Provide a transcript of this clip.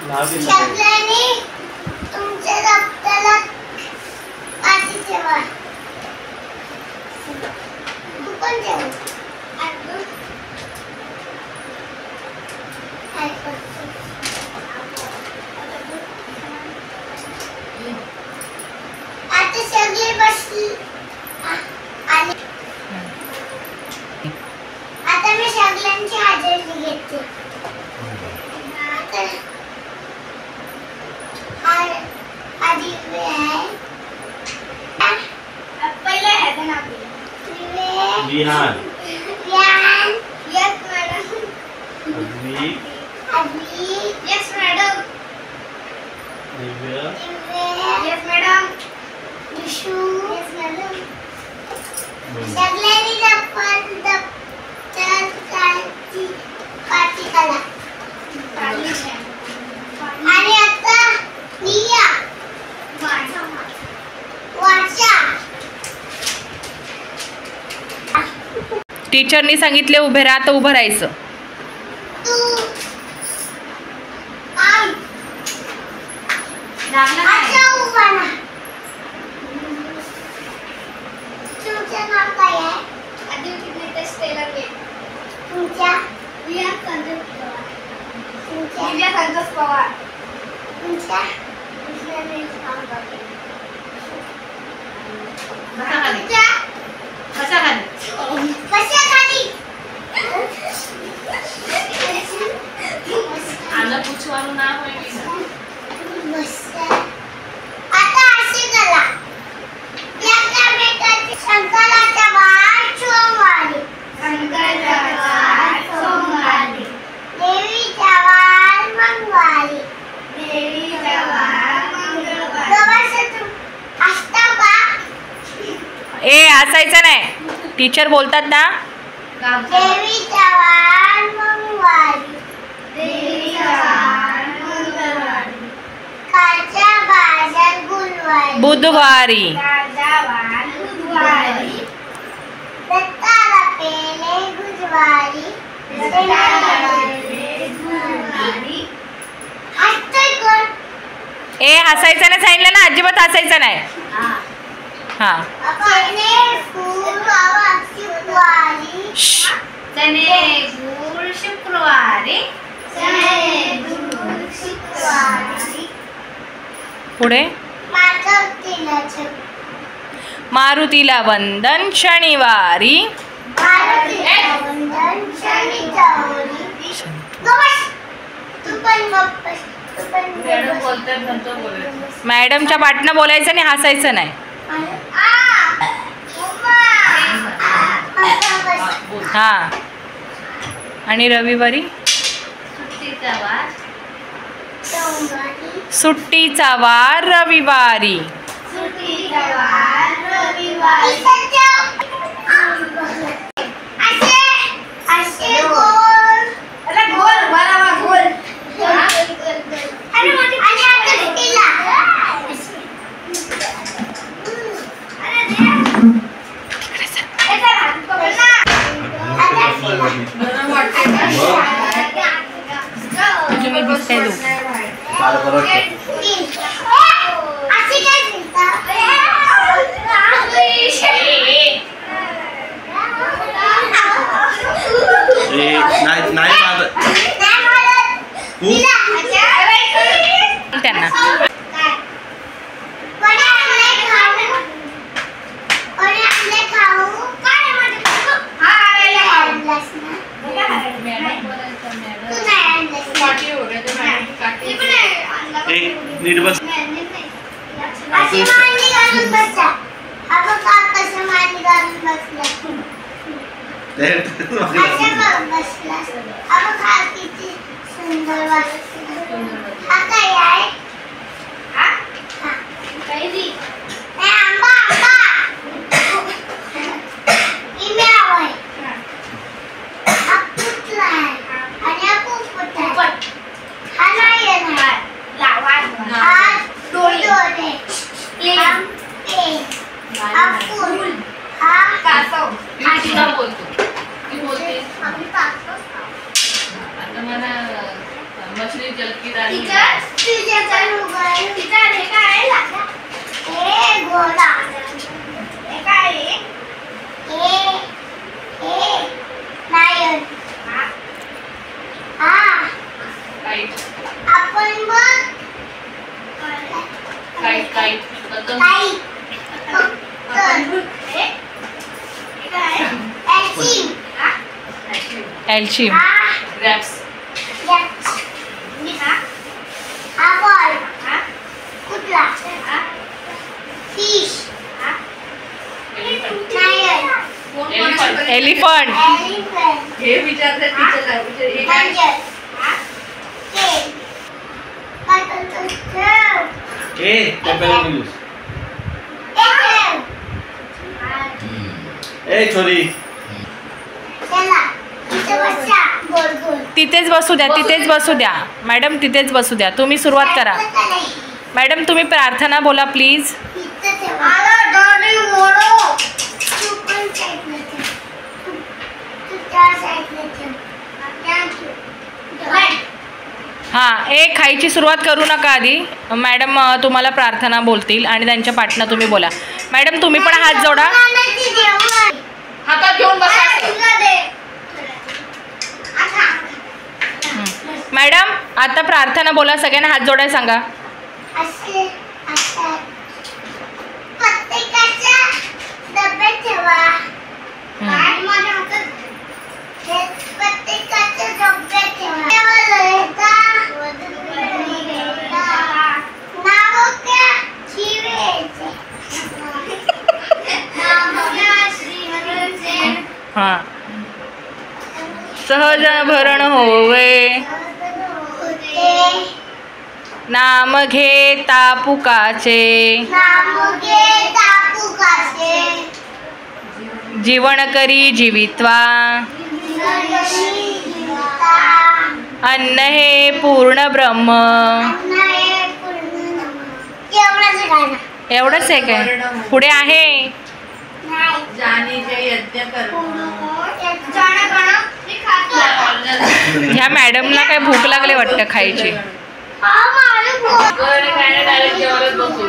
सगळ्यांनी तुमच्या दप्तराला पाठी ठेवा. दुकान ठेवा. आता सगळे बसली. आता मी सगळ्यांची हाजरी घेते. आधी पहिला आहे ना Vihaan. Vihaan yes madam. Advi yes madam. Divya yes madam. Vishu yes madam. सगळ्यांनी दप्तर काढची पाठी करा. आणि आता निया वाचा. टीचरनी सांगितले उभे राहा तर उभं राहायचं. तू आम अच्छा उभा राहा. तुमचं नाव काय आहे? आदित्य स्टेलर के. तुमच्या रिया संतोष पवार. तुमच्या रिया संतोष पवार. तुमच्या आता असे करा. शंकराचा वार सोमवारी. देवीचा वार मंगळवारी. ए हसायचं नाही. टीचर बोलतात ना. देवीचा वार मंगळवारी. कालचा बाजार बुधवारी. दत्ताला पेले बुधवारी. ए हसायचं नाही सांगितलं ना. अजिबात हसायचं नाही. हा शुक्रवारी. पुढे मारुतीला वंदन शनिवारी. मॅडमच्या पाटणं बोलायचं नाही. हसायचं नाही. हा आणि रविवारी सुट्टीचा वार रविवारी. त्यांना नीट बस. अशी मांडी घालून बसा. आपण काकाशी मांडी घालून बसला. बसला. आपण खा किती सुंदर वाटतं. हा काय आहे? हा काही नाही. आंबा आंबा. इमे आवय. हा फुटला आहे. आणि हा पोपट आहे. हा नाही येणार. लावा. हा डोळे. हा फूल. हा कासव. तुला बोलतो. ती बोलते आम्ही कासव. आता मला मछली जल की रानी टीचर टीचर हे काय लागला ए घोडा हे काय ए लायन काइट आपण बघ काइट काइट पतंग काही हे काय एल्चिम एल्चिम ग्रॅप्स बॉल कुठला फिश एलिफंट एलिफंट हे विचारते टीचरला हे काय छोरी तिथेच बसू द्या, तिथेच बसू द्या मॅडम, तिथेच बसू द्या. तुम्ही सुरुवात करा मॅडम. तुम्ही प्रार्थना बोला प्लीज. हां, खायची सुरुवात करू नका आधी. मॅडम तुम्हाला प्रार्थना बोलतील आणि त्यांच्या पाठनं तुम्ही बोला. मॅडम तुम्ही पण हात जोडा. हातात घेऊन बसा. मॅडम आता प्रार्थना बोला, सगळ्यांना हात जोडायला सांगा. हां, सहज भरण होवे नाम घेता पुकाचे, जीवन करी जीवित्वा अन्न हे पूर्ण ब्रह्म. एवढंच आहे काय? पुढे आहे जानीचे यज्ञ कर्म. ह्या मॅडमला काय भूक लागले वाटतं खायची. डायरेक्ट जेवायलाच बसू.